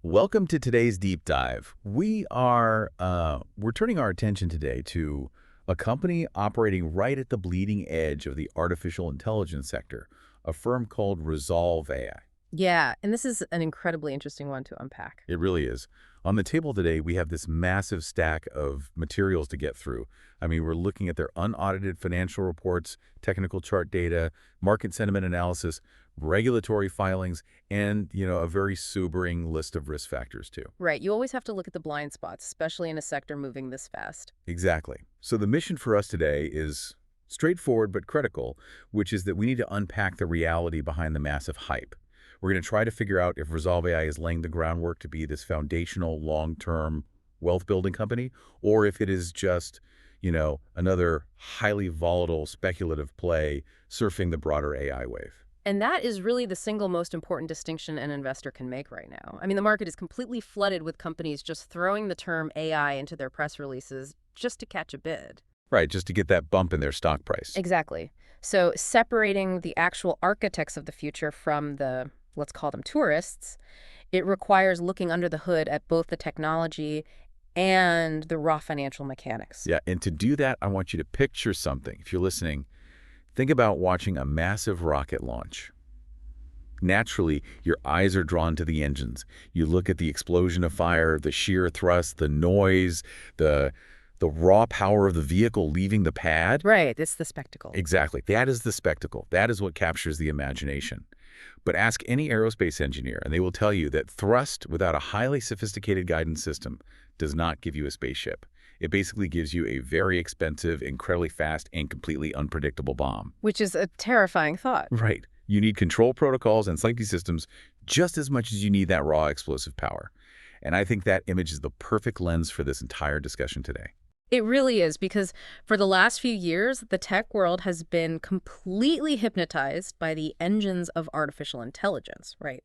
Welcome to today's deep dive. We're turning our attention today to a company operating right at the bleeding edge of the artificial intelligence sector, a firm called Rezolve AI. Yeah, and this is an incredibly interesting one to unpack. It really is. On the table today, we have this massive stack of materials to get through. I mean, we're looking at their unaudited financial reports, technical chart data, market sentiment analysis, regulatory filings, and, a very sobering list of risk factors, too. Right, you always have to look at the blind spots, especially in a sector moving this fast. Exactly. So the mission for us today is straightforward but critical, which is that we need to unpack the reality behind the massive hype. We're going to try to figure out if Rezolve AI is laying the groundwork to be this foundational, long-term wealth-building company, or if it is just, another highly volatile, speculative play surfing the broader AI wave. And that is really the single most important distinction an investor can make right now. I mean, the market is completely flooded with companies just throwing the term AI into their press releases just to catch a bid. Right, just to get that bump in their stock price. Exactly. So separating the actual architects of the future from the, let's call them tourists, it requires looking under the hood at both the technology and the raw financial mechanics. Yeah, and to do that, I want you to picture something. If you're listening, think about watching a massive rocket launch. Naturally, your eyes are drawn to the engines. You look at the explosion of fire, the sheer thrust, the noise, the raw power of the vehicle leaving the pad. Right, it's the spectacle. Exactly. That is the spectacle. That is what captures the imagination. But ask any aerospace engineer, and they will tell you that thrust without a highly sophisticated guidance system does not give you a spaceship. It basically gives you a very expensive, incredibly fast, and completely unpredictable bomb. Which is a terrifying thought. Right. You need control protocols and safety systems just as much as you need that raw explosive power. And I think that image is the perfect lens for this entire discussion today. It really is, because for the last few years, the tech world has been completely hypnotized by the engines of artificial intelligence, right?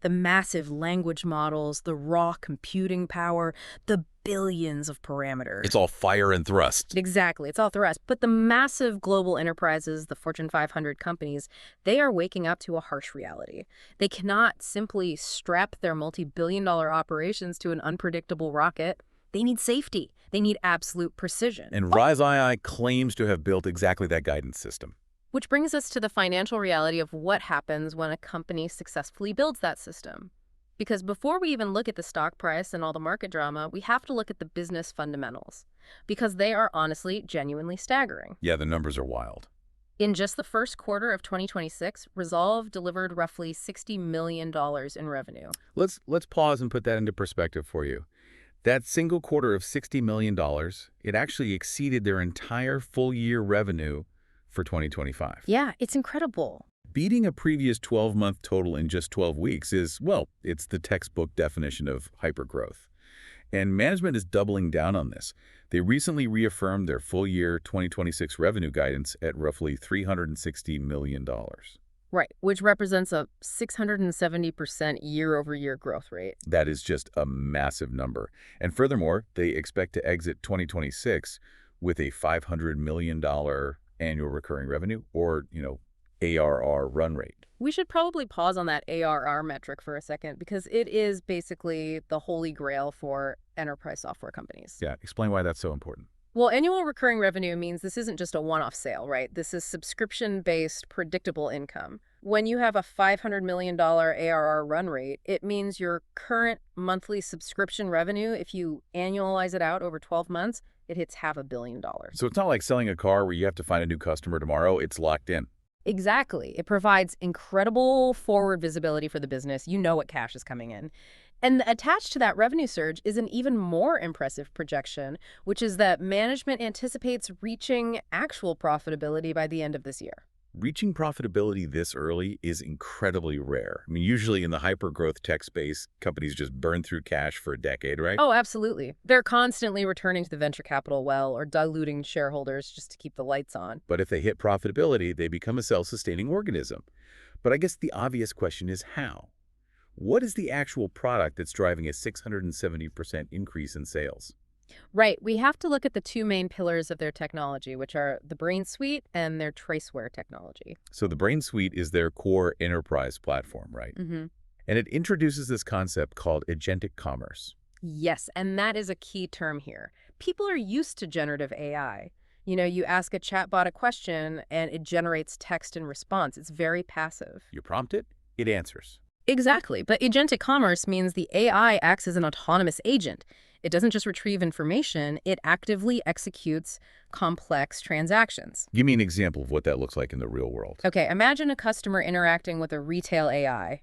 The massive language models, the raw computing power, the billions of parameters. It's all fire and thrust. Exactly. It's all thrust. But the massive global enterprises, the Fortune 500 companies, they are waking up to a harsh reality. They cannot simply strap their multi-billion-dollar operations to an unpredictable rocket. They need safety. They need absolute precision. And Rezolve AI claims to have built exactly that guidance system. Which brings us to the financial reality of what happens when a company successfully builds that system. Because before we even look at the stock price and all the market drama, we have to look at the business fundamentals. Because they are honestly, genuinely staggering. Yeah, the numbers are wild. In just the first quarter of 2026, Rezolve delivered roughly $60 million in revenue. Let's pause and put that into perspective for you. That single quarter of $60 million, it actually exceeded their entire full-year revenue for 2025. Yeah, it's incredible. Beating a previous 12-month total in just 12 weeks is, well, it's the textbook definition of hypergrowth. And management is doubling down on this. They recently reaffirmed their full-year 2026 revenue guidance at roughly $360 million. Right, which represents a 670% year-over-year growth rate. That is just a massive number. And furthermore, they expect to exit 2026 with a $500 million annual recurring revenue, or, ARR run rate. We should probably pause on that ARR metric for a second, because it is basically the holy grail for enterprise software companies. Yeah, explain why that's so important. Well, annual recurring revenue means this isn't just a one-off sale, right? This is subscription-based, predictable income. When you have a $500 million ARR run rate, it means your current monthly subscription revenue, if you annualize it out over 12 months, it hits $500 million. So it's not like selling a car where you have to find a new customer tomorrow. It's locked in. Exactly. It provides incredible forward visibility for the business. You know what cash is coming in. And attached to that revenue surge is an even more impressive projection, which is that management anticipates reaching actual profitability by the end of this year. Reaching profitability this early is incredibly rare. I mean, usually in the hyper-growth tech space, companies just burn through cash for a decade, right? Oh, absolutely. They're constantly returning to the venture capital well or diluting shareholders just to keep the lights on. But if they hit profitability, they become a self-sustaining organism. But I guess the obvious question is how? What is the actual product that's driving a 670% increase in sales? Right. We have to look at the two main pillars of their technology, which are the Brain Suite and their Traceware technology. So the Brain Suite is their core enterprise platform, right? Mm-hmm. And it introduces this concept called agentic commerce. Yes, and that is a key term here. People are used to generative AI. You ask a chatbot a question and it generates text in response. It's very passive. You prompt it, it answers. Exactly, but agentic commerce means the AI acts as an autonomous agent. It doesn't just retrieve information, it actively executes complex transactions. Give me an example of what that looks like in the real world. Okay, imagine a customer interacting with a retail AI.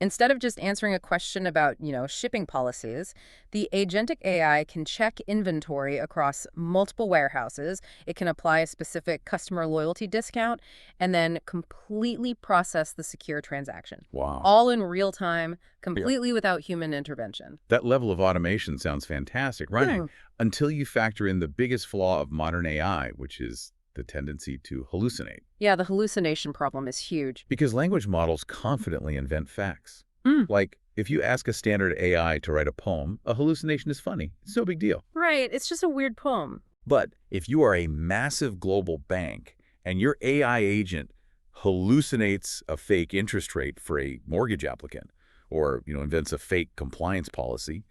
Instead of just answering a question about, shipping policies, the agentic AI can check inventory across multiple warehouses. It can apply a specific customer loyalty discount and then completely process the secure transaction. Wow. All in real time, completely without human intervention. That level of automation sounds fantastic, right? Hmm. Until you factor in the biggest flaw of modern AI, which is the tendency to hallucinate. Yeah, the hallucination problem is huge. Because language models confidently invent facts. Mm. Like, if you ask a standard AI to write a poem, a hallucination is funny. It's no big deal. Right, it's just a weird poem. But if you are a massive global bank and your AI agent hallucinates a fake interest rate for a mortgage applicant or, invents a fake compliance policy,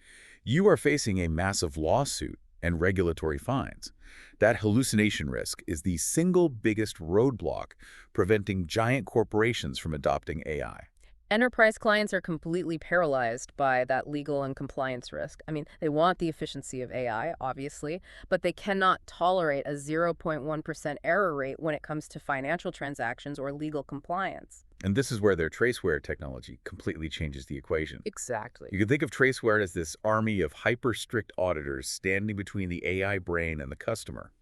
you are facing a massive lawsuit and regulatory fines. That hallucination risk is the single biggest roadblock preventing giant corporations from adopting AI. Enterprise clients are completely paralyzed by that legal and compliance risk. I mean, they want the efficiency of AI, obviously, but they cannot tolerate a 0.1% error rate when it comes to financial transactions or legal compliance. And this is where their traceware technology completely changes the equation. Exactly. You can think of traceware as this army of hyper-strict auditors standing between the AI brain and the customer.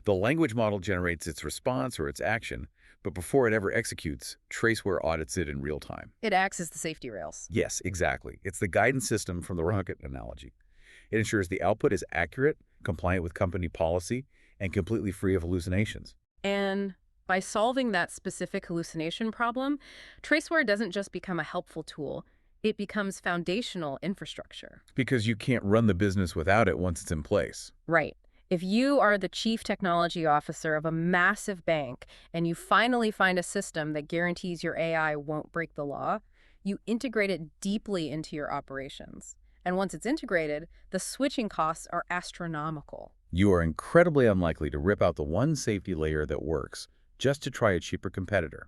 The language model generates its response or its action, but before it ever executes, traceware audits it in real time. It acts as the safety rails. Yes, exactly. It's the guidance system from the rocket analogy. It ensures the output is accurate, compliant with company policy, and completely free of hallucinations. And by solving that specific hallucination problem, traceware doesn't just become a helpful tool, it becomes foundational infrastructure. Because you can't run the business without it once it's in place. Right. If you are the chief technology officer of a massive bank and you finally find a system that guarantees your AI won't break the law, you integrate it deeply into your operations. And once it's integrated, the switching costs are astronomical. You are incredibly unlikely to rip out the one safety layer that works just to try a cheaper competitor.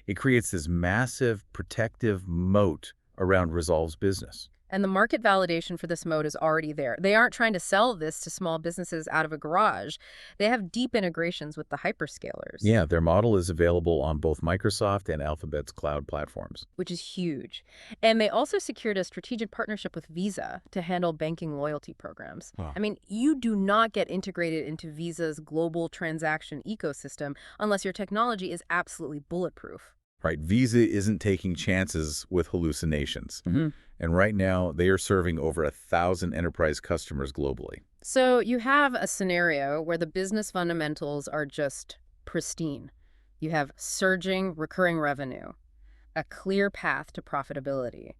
It creates this massive protective moat around Rezolve's business. And the market validation for this mode is already there. They aren't trying to sell this to small businesses out of a garage. They have deep integrations with the hyperscalers. Yeah, their model is available on both Microsoft and Alphabet's cloud platforms. Which is huge. And they also secured a strategic partnership with Visa to handle banking loyalty programs. Wow. I mean, you do not get integrated into Visa's global transaction ecosystem unless your technology is absolutely bulletproof. Right, Visa isn't taking chances with hallucinations. And right now, they are serving over 1,000 enterprise customers globally. So you have a scenario where the business fundamentals are just pristine. You have surging recurring revenue, a clear path to profitability,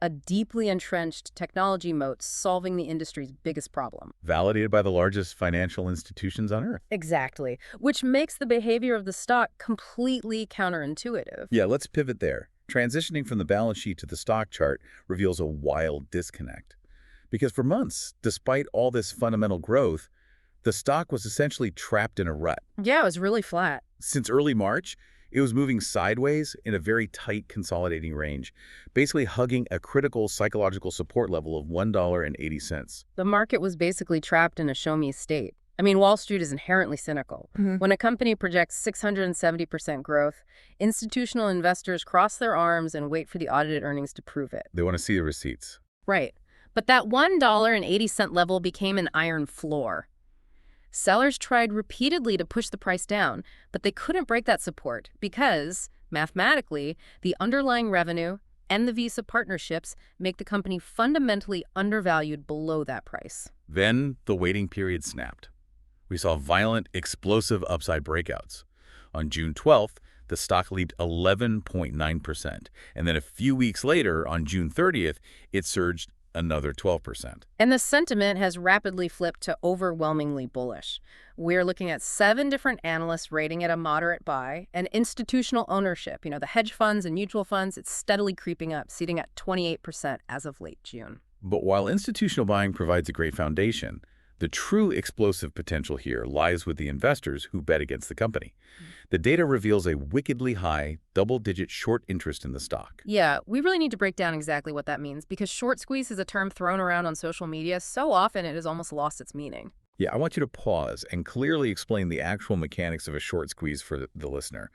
a deeply entrenched technology moat solving the industry's biggest problem. Validated by the largest financial institutions on Earth. Exactly, which makes the behavior of the stock completely counterintuitive. Yeah, let's pivot there. Transitioning from the balance sheet to the stock chart reveals a wild disconnect. Because for months, despite all this fundamental growth, the stock was essentially trapped in a rut. Yeah, it was really flat. Since early March, it was moving sideways in a very tight consolidating range, basically hugging a critical psychological support level of $1.80. The market was basically trapped in a show-me state. I mean, Wall Street is inherently cynical. When a company projects 670% growth, institutional investors cross their arms and wait for the audited earnings to prove it. They want to see the receipts. Right. But that $1.80 level became an iron floor. Sellers tried repeatedly to push the price down, but they couldn't break that support because, mathematically, the underlying revenue and the Visa partnerships make the company fundamentally undervalued below that price. Then the waiting period snapped. We saw violent, explosive upside breakouts. On June 12th, the stock leaped 11.9%. And then a few weeks later, on June 30th, it surged another 12%. And the sentiment has rapidly flipped to overwhelmingly bullish. We're looking at 7 different analysts rating it a moderate buy, and institutional ownership, the hedge funds and mutual funds, it's steadily creeping up, sitting at 28% as of late June. But while institutional buying provides a great foundation, the true explosive potential here lies with the investors who bet against the company. The data reveals a wickedly high, double-digit short interest in the stock. Yeah, we really need to break down exactly what that means, because short squeeze is a term thrown around on social media so often it has almost lost its meaning. Yeah, I want you to pause and clearly explain the actual mechanics of a short squeeze for the listener,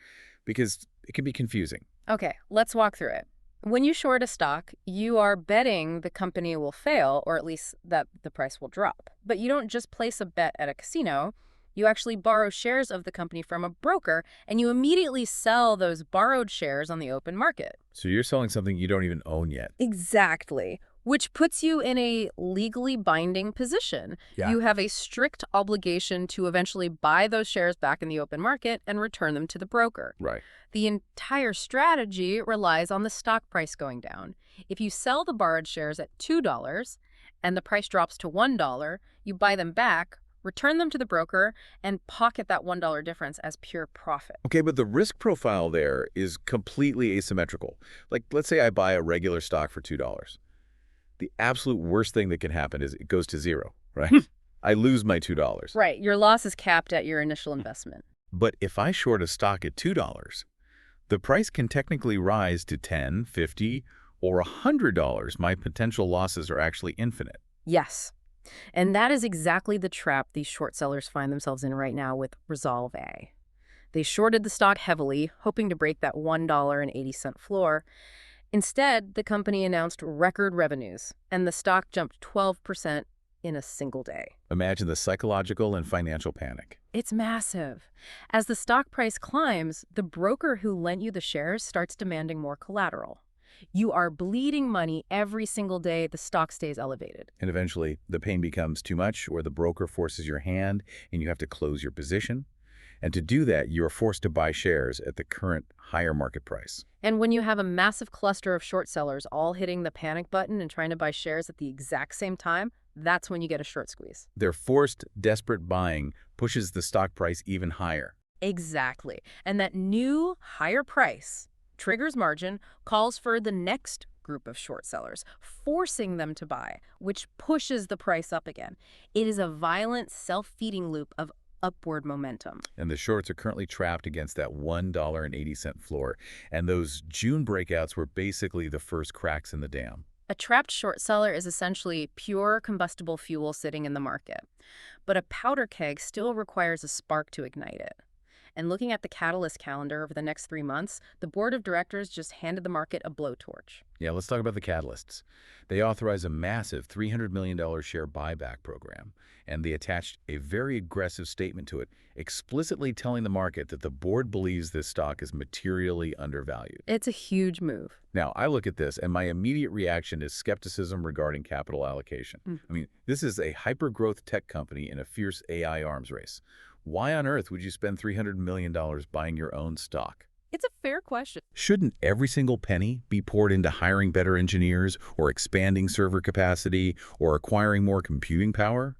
because it can be confusing. Okay, let's walk through it. When you short a stock, you are betting the company will fail, or at least that the price will drop. But you don't just place a bet at a casino. You actually borrow shares of the company from a broker, and you immediately sell those borrowed shares on the open market. So you're selling something you don't even own yet. Exactly. Which puts you in a legally binding position. Yeah. You have a strict obligation to eventually buy those shares back in the open market and return them to the broker. Right. The entire strategy relies on the stock price going down. If you sell the borrowed shares at $2 and the price drops to $1, you buy them back, return them to the broker, and pocket that $1 difference as pure profit. Okay, but the risk profile there is completely asymmetrical. Like, let's say I buy a regular stock for $2. The absolute worst thing that can happen is it goes to zero, right? I lose my $2. Right. Your loss is capped at your initial investment. But if I short a stock at $2, the price can technically rise to $10, $50, or $100. My potential losses are actually infinite. Yes. And that is exactly the trap these short sellers find themselves in right now with Rezolve. They shorted the stock heavily, hoping to break that $1.80 floor. Instead, the company announced record revenues, and the stock jumped 12% in a single day. Imagine the psychological and financial panic. It's massive. As the stock price climbs, the broker who lent you the shares starts demanding more collateral. You are bleeding money every single day the stock stays elevated. And eventually, the pain becomes too much, or the broker forces your hand, and you have to close your position. And to do that, you are forced to buy shares at the current higher market price. And when you have a massive cluster of short sellers all hitting the panic button and trying to buy shares at the exact same time, that's when you get a short squeeze. Their forced, desperate buying pushes the stock price even higher. Exactly. And that new, higher price triggers margin, calls for the next group of short sellers, forcing them to buy, which pushes the price up again. It is a violent, self-feeding loop of upward momentum. And the shorts are currently trapped against that $1.80 floor. And those June breakouts were basically the first cracks in the dam. A trapped short seller is essentially pure combustible fuel sitting in the market. But a powder keg still requires a spark to ignite it. And looking at the catalyst calendar over the next 3 months, the board of directors just handed the market a blowtorch. Yeah, let's talk about the catalysts. They authorized a massive $300 million share buyback program, and they attached a very aggressive statement to it, explicitly telling the market that the board believes this stock is materially undervalued. It's a huge move. Now, I look at this, and my immediate reaction is skepticism regarding capital allocation. I mean, this is a hyper-growth tech company in a fierce AI arms race. Why on earth would you spend $300 million buying your own stock? It's a fair question. Shouldn't every single penny be poured into hiring better engineers or expanding server capacity or acquiring more computing power?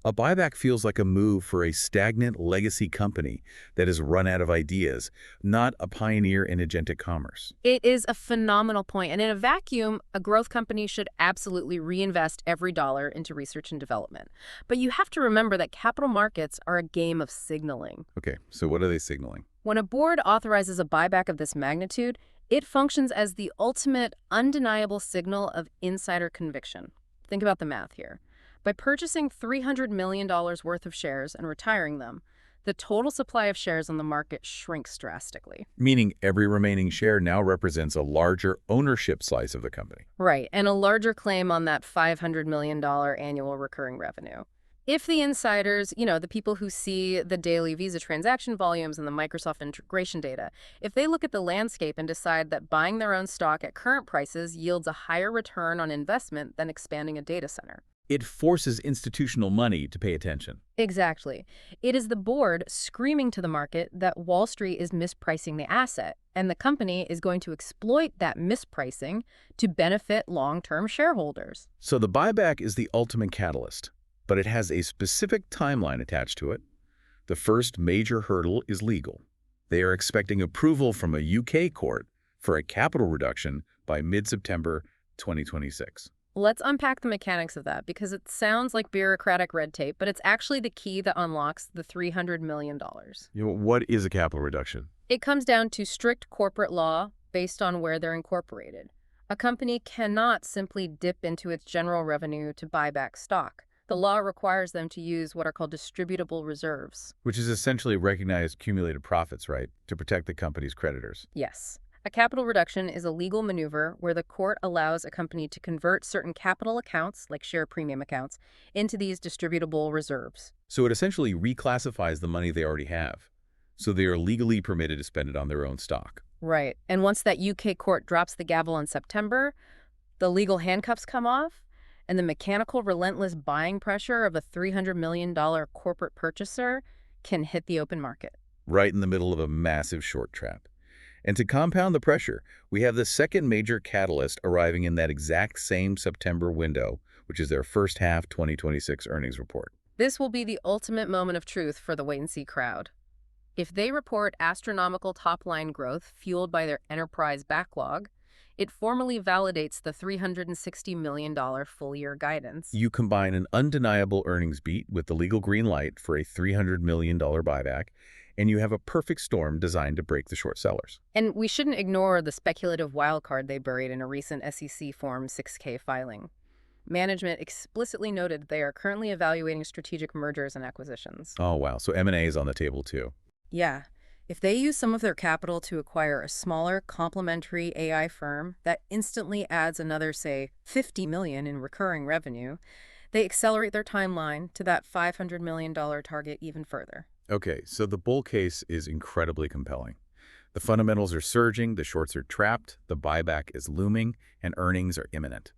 A buyback feels like a move for a stagnant legacy company that has run out of ideas, not a pioneer in agentic commerce. It is a phenomenal point. And in a vacuum, a growth company should absolutely reinvest every dollar into research and development. But you have to remember that capital markets are a game of signaling. Okay, so what are they signaling? When a board authorizes a buyback of this magnitude, it functions as the ultimate, undeniable signal of insider conviction. Think about the math here. By purchasing $300 million worth of shares and retiring them, the total supply of shares on the market shrinks drastically. Meaning every remaining share now represents a larger ownership slice of the company. Right, and a larger claim on that $500 million annual recurring revenue. If the insiders, the people who see the daily Visa transaction volumes and the Microsoft integration data, if they look at the landscape and decide that buying their own stock at current prices yields a higher return on investment than expanding a data center. It forces institutional money to pay attention. Exactly. It is the board screaming to the market that Wall Street is mispricing the asset, and the company is going to exploit that mispricing to benefit long-term shareholders. So the buyback is the ultimate catalyst, but it has a specific timeline attached to it. The first major hurdle is legal. They are expecting approval from a UK court for a capital reduction by mid-September 2026. Let's unpack the mechanics of that because it sounds like bureaucratic red tape, but it's actually the key that unlocks the $300 million. What is a capital reduction? It comes down to strict corporate law based on where they're incorporated. A company cannot simply dip into its general revenue to buy back stock. The law requires them to use what are called distributable reserves. Which is essentially recognized cumulative profits, right, to protect the company's creditors. Yes. A capital reduction is a legal maneuver where the court allows a company to convert certain capital accounts, like share premium accounts, into these distributable reserves. So it essentially reclassifies the money they already have. So they are legally permitted to spend it on their own stock. Right. And once that UK court drops the gavel in September, the legal handcuffs come off, and the mechanical, relentless buying pressure of a $300 million corporate purchaser can hit the open market. Right in the middle of a massive short trap. And to compound the pressure, we have the second major catalyst arriving in that exact same September window, which is their first half 2026 earnings report. This will be the ultimate moment of truth for the wait-and-see crowd. If they report astronomical top-line growth fueled by their enterprise backlog, it formally validates the $360 million full-year guidance. You combine an undeniable earnings beat with the legal green light for a $300 million buyback, and you have a perfect storm designed to break the short sellers. And we shouldn't ignore the speculative wildcard they buried in a recent SEC Form 6K filing. Management explicitly noted they are currently evaluating strategic mergers and acquisitions. Oh, wow. So M&A is on the table, too. Yeah. If they use some of their capital to acquire a smaller, complementary AI firm that instantly adds another, say, $50 million in recurring revenue, they accelerate their timeline to that $500 million target even further. Okay, so the bull case is incredibly compelling. The fundamentals are surging, the shorts are trapped, the buyback is looming, and earnings are imminent.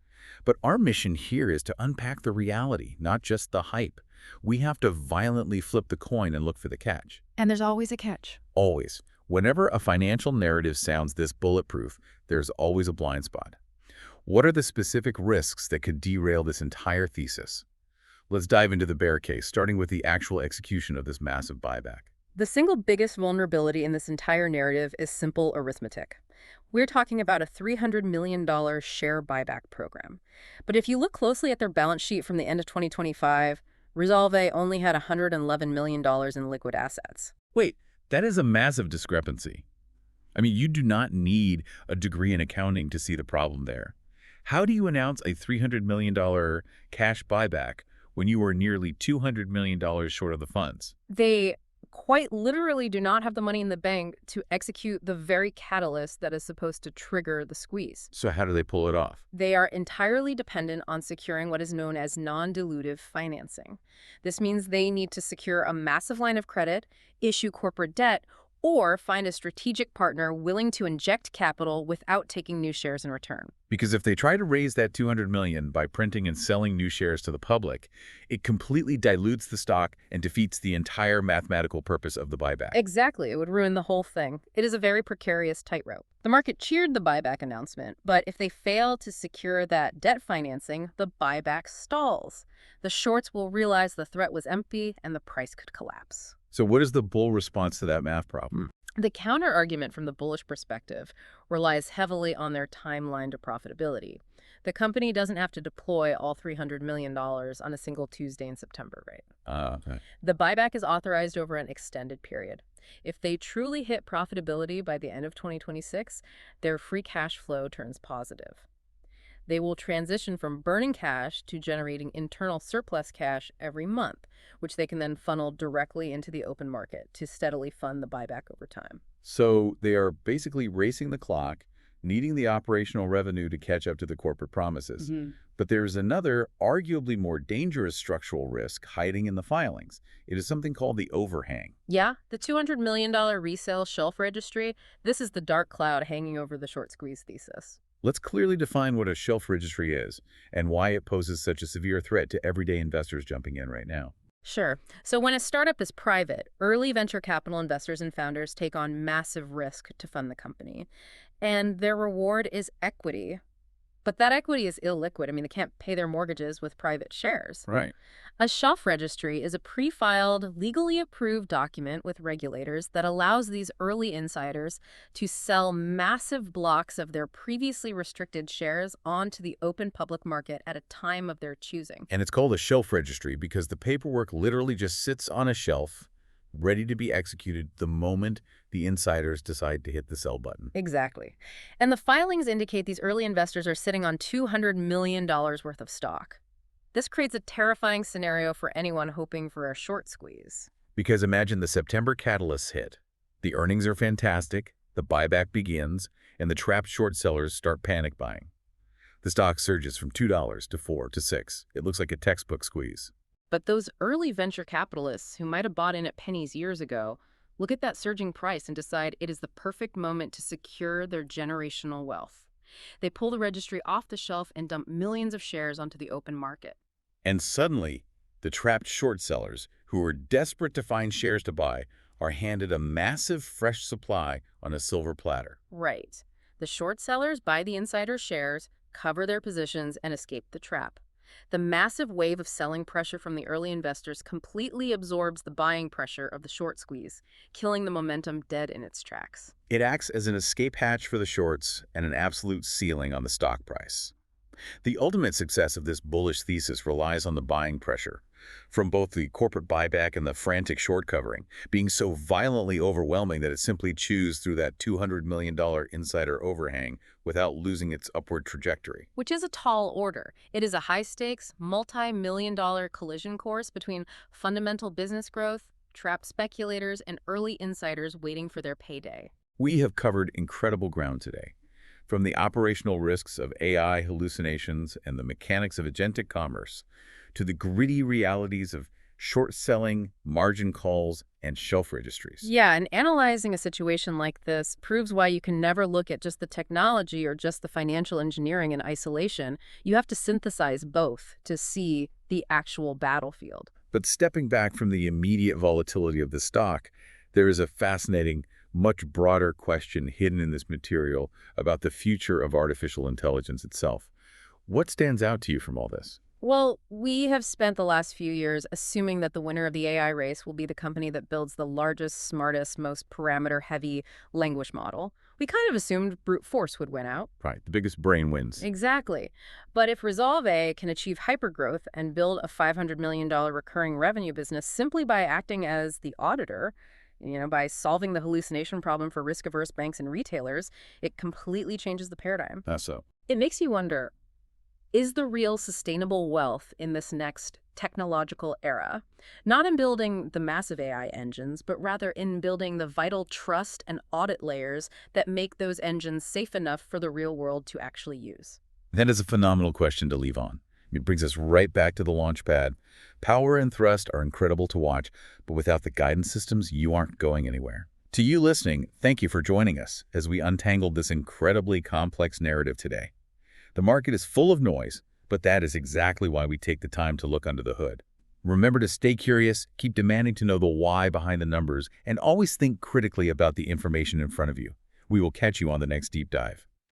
But our mission here is to unpack the reality, not just the hype. We have to violently flip the coin and look for the catch. And there's always a catch. Always. Whenever a financial narrative sounds this bulletproof, there's always a blind spot. What are the specific risks that could derail this entire thesis? Let's dive into the bear case, starting with the actual execution of this massive buyback. The single biggest vulnerability in this entire narrative is simple arithmetic. We're talking about a $300 million share buyback program. But if you look closely at their balance sheet from the end of 2025, Rezolve only had $111 million in liquid assets. Wait, that is a massive discrepancy. I mean, you do not need a degree in accounting to see the problem there. How do you announce a $300 million cash buyback when you are nearly $200 million short of the funds? They quite literally do not have the money in the bank to execute the very catalyst that is supposed to trigger the squeeze. So how do they pull it off? They are entirely dependent on securing what is known as non-dilutive financing. This means they need to secure a massive line of credit, issue corporate debt, or find a strategic partner willing to inject capital without taking new shares in return. Because if they try to raise that $200 million by printing and selling new shares to the public, it completely dilutes the stock and defeats the entire mathematical purpose of the buyback. Exactly. It would ruin the whole thing. It is a very precarious tightrope. The market cheered the buyback announcement, but if they fail to secure that debt financing, the buyback stalls. The shorts will realize the threat was empty and the price could collapse. So what is the bull response to that math problem? The counter-argument from the bullish perspective relies heavily on their timeline to profitability. The company doesn't have to deploy all $300 million on a single Tuesday in September, right? Okay. The buyback is authorized over an extended period. If they truly hit profitability by the end of 2026, their free cash flow turns positive. They will transition from burning cash to generating internal surplus cash every month, which they can then funnel directly into the open market to steadily fund the buyback over time. So they are basically racing the clock, needing the operational revenue to catch up to the corporate promises. But there's another, arguably more dangerous structural risk hiding in the filings. It is something called the overhang. Yeah, the $200 million resale shelf registry, this is the dark cloud hanging over the short squeeze thesis. Let's clearly define what a shelf registry is and why it poses such a severe threat to everyday investors jumping in right now. Sure. So when a startup is private, early venture capital investors and founders take on massive risk to fund the company. And their reward is equity. But that equity is illiquid. I mean, they can't pay their mortgages with private shares. Right. A shelf registry is a pre-filed, legally approved document with regulators that allows these early insiders to sell massive blocks of their previously restricted shares onto the open public market at a time of their choosing. And it's called a shelf registry because the paperwork literally just sits on a shelf, ready to be executed the moment the insiders decide to hit the sell button. Exactly. And the filings indicate these early investors are sitting on $200 million worth of stock. This creates a terrifying scenario for anyone hoping for a short squeeze. Because imagine the September catalysts hit. The earnings are fantastic, the buyback begins, and the trapped short sellers start panic buying. The stock surges from $2 to $4 to $6. It looks like a textbook squeeze. But those early venture capitalists who might have bought in at pennies years ago look at that surging price and decide it is the perfect moment to secure their generational wealth. They pull the registry off the shelf and dump millions of shares onto the open market. And suddenly, the trapped short sellers, who are desperate to find shares to buy, are handed a massive fresh supply on a silver platter. Right. The short sellers buy the insider shares, cover their positions, and escape the trap. The massive wave of selling pressure from the early investors completely absorbs the buying pressure of the short squeeze, killing the momentum dead in its tracks. It acts as an escape hatch for the shorts and an absolute ceiling on the stock price. The ultimate success of this bullish thesis relies on the buying pressure, from both the corporate buyback and the frantic short covering, being so violently overwhelming that it simply chews through that $200 million insider overhang without losing its upward trajectory. Which is a tall order. It is a high-stakes, multi-million-dollar collision course between fundamental business growth, trapped speculators, and early insiders waiting for their payday. We have covered incredible ground today. From the operational risks of AI hallucinations and the mechanics of agentic commerce, to the gritty realities of short selling, margin calls, and shelf registries. Yeah, and analyzing a situation like this proves why you can never look at just the technology or just the financial engineering in isolation. You have to synthesize both to see the actual battlefield. But stepping back from the immediate volatility of the stock, there is a fascinating, much broader question hidden in this material about the future of artificial intelligence itself. What stands out to you from all this? Well, we have spent the last few years assuming that the winner of the AI race will be the company that builds the largest, smartest, most parameter-heavy language model. We kind of assumed brute force would win out. Right, the biggest brain wins. Exactly. But if Rezolve can achieve hypergrowth and build a $500 million recurring revenue business simply by acting as the auditor, by solving the hallucination problem for risk-averse banks and retailers, it completely changes the paradigm. That's so. It makes you wonder, is the real sustainable wealth in this next technological era not in building the massive AI engines, but rather in building the vital trust and audit layers that make those engines safe enough for the real world to actually use? That is a phenomenal question to leave on. It brings us right back to the launch pad. Power and thrust are incredible to watch, but without the guidance systems, you aren't going anywhere. To you listening, thank you for joining us as we untangled this incredibly complex narrative today. The market is full of noise, but that is exactly why we take the time to look under the hood. Remember to stay curious, keep demanding to know the why behind the numbers, and always think critically about the information in front of you. We will catch you on the next deep dive.